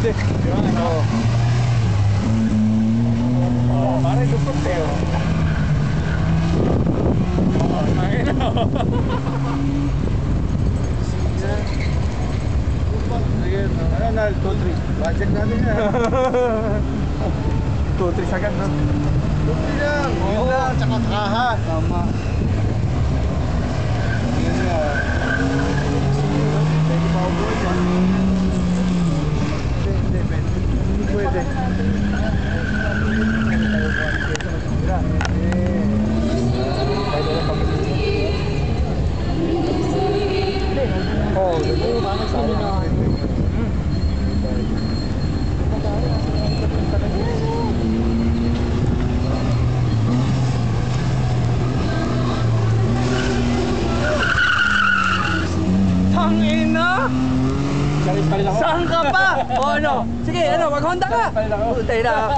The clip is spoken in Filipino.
bird eh. Oo. Oh, parang dupot eh. Ayun na. Ayun. Ano na, 2-3. Budget natin yan. 2-3 agad no? 2-3 lang. Yun lang, tsaka kaha. Tama. Yun nga. Pwede pa ako dyan. Hindi pwede. Hindi pwede. Oh, bakit sa akin na? Tangina! Saan ka pa? O ano? Sige, ano, mag-Honda ka! Putay na!